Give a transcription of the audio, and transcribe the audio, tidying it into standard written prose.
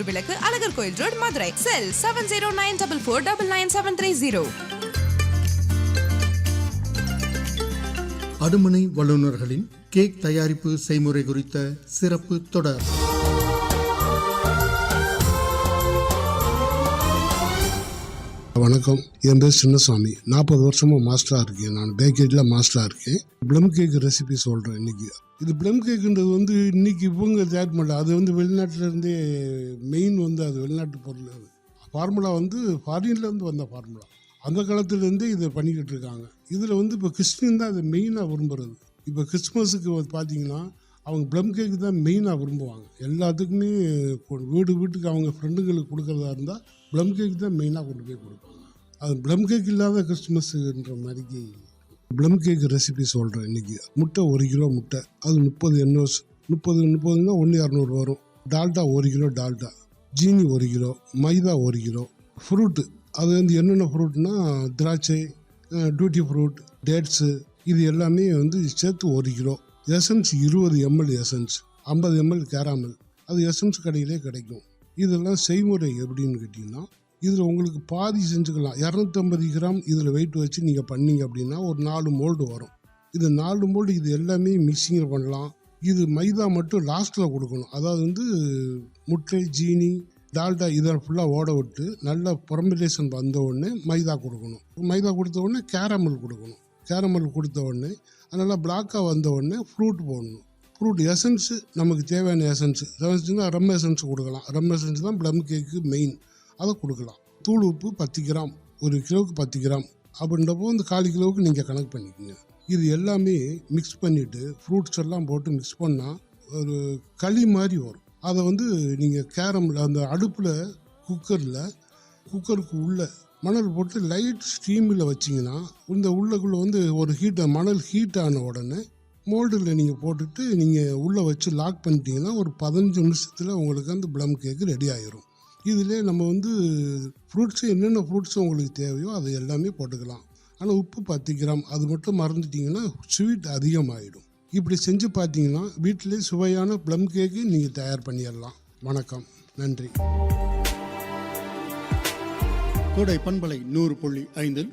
விளக்கு அழகர் கோயில் ரோட் மதுரை. செல் 7094499730. அடுமனை வல்லுநர்களின் கேக் தயாரிப்பு செய்முறை குறித்த சிறப்பு தொடர். வணக்கம், என் பேர் சின்னசாமி. 40 வருஷமாக மாஸ்டராக இருக்கேன். நான் பேக்கரியில் மாஸ்டராக இருக்கேன். ப்ளம் கேக் ரெசிபி சொல்கிறேன் இன்னைக்கு. இது ப்ளம் கேக்குன்றது இன்னைக்கு இவங்க தயார் பண்ணல. அது வெளிநாட்டிலேருந்தே மெயின் அது வெளிநாட்டு பொருள். அது ஃபார்முலா ஃபாரின்லேருந்து வந்த ஃபார்முலா. அந்த காலத்துலேருந்தே இதை பண்ணிக்கிட்டு இருக்காங்க. இதில் இப்போ கிறிஸ்டின் தான் அதை மெயினாக விரும்புகிறது. இப்போ கிறிஸ்மஸுக்கு பார்த்தீங்கன்னா அவங்க ப்ளம் கேக்கு தான் மெயினாக விரும்புவாங்க. எல்லாத்துக்குமே வீட்டுக்கு அவங்க ஃப்ரெண்டுங்களுக்கு கொடுக்குறதா இருந்தால் ப்ளம் கேக் தான் மெயினாக கொண்டு போய் கொடுப்பாங்க. அது ப்ளம் கேக் இல்லாத கிறிஸ்துமஸ்ன்ற மாதிரிக்கு ப்ளம் கேக் ரெசிபி சொல்கிறேன் இன்றைக்கி. முட்டை 1 கிலோ முட்டை, அது 30 எண்ணூறு 30ன்னா 1,200 வரும். டால்டா 1 கிலோ டால்டா, ஜீனி 1 கிலோ, மைதா 1 கிலோ, ஃப்ரூட்டு அது என்னென்ன ஃப்ரூட்னா திராட்சை, டூட்டி ஃப்ரூட், டேட்ஸு, இது எல்லாமே சேர்த்து 1 kilo. Essence 20 ml essence, 50 ml கேராமல். அது எசன்ஸ் கடையிலே கிடைக்கும். இதெல்லாம் செய்முறை எப்படின்னு கேட்டிங்கன்னா, இதில் உங்களுக்கு பாதி செஞ்சுக்கலாம். 250 கிராம் இதில் வெயிட் வச்சு நீங்கள் பண்ணீங்க அப்படின்னா ஒரு 4 மோல்டு வரும். இது 4 மோல்டு இது எல்லாமே மிக்சிங்கில் பண்ணலாம். இது மைதா மட்டும் லாஸ்ட்டில் கொடுக்கணும். அதாவது முட்டை, ஜீனி, டால்டா இதை ஃபுல்லாக ஓட விட்டு நல்லா பர்மெண்டேஷன் வந்த உடனே மைதா கொடுக்கணும். மைதா கொடுத்த உடனே கேரமல் கொடுக்கணும். கேரமல் கொடுத்த உடனே நல்லா பிளாக்காக வந்த உடனே ஃப்ரூட் போடணும். ஃப்ரூட் எசன்ஸு நமக்கு தேவையான எசன்ஸுனா ரம் எசன்ஸ் கொடுக்கலாம். ரம் எசன்ஸ் தான் ப்ளம் கேக்கு மெயின், அதை கொடுக்கலாம். தூள் உப்பு 10 கிராம், 1 கிலோவுக்கு 10 கிராம் அப்படின்றப்போ 1/4 கிலோவுக்கு நீங்கள் கணக்கு பண்ணிக்கோங்க. இது எல்லாமே மிக்ஸ் பண்ணிவிட்டு ஃப்ரூட்ஸ் எல்லாம் போட்டு மிக்ஸ் பண்ணால் ஒரு களி மாதிரி வரும். அதை நீங்கள் கேரமில் அந்த அடுப்பில் குக்கருக்கு உள்ள மணல் போட்டு லைட் ஸ்டீமில் வச்சிங்கன்னா இந்த உள்ளக்குள்ளே ஒரு மணல் ஹீட் ஆன உடனே மோல்டில் நீங்கள் போட்டுட்டு நீங்கள் உள்ளே வச்சு லாக் பண்ணிட்டீங்கன்னா ஒரு 15 நிமிஷத்தில் உங்களுக்கு அந்த ப்ளம் கேக்கு ரெடி ஆகிரும். இதிலே நம்ம ஃப்ரூட்ஸு என்னென்ன ஃப்ரூட்ஸு உங்களுக்கு தேவையோ அதை எல்லாமே போட்டுக்கலாம். ஆனால் உப்பு 10 கிராம் அது மட்டும் மறந்துட்டிங்கன்னா ஸ்வீட் அதிகமாகிடும். இப்படி செஞ்சு பார்த்தீங்கன்னா வீட்டிலே சுவையான ப்ளம் கேக்கு நீங்கள் தயார் பண்ணிடலாம். வணக்கம், நன்றி. கோடை பண்பலை 100.5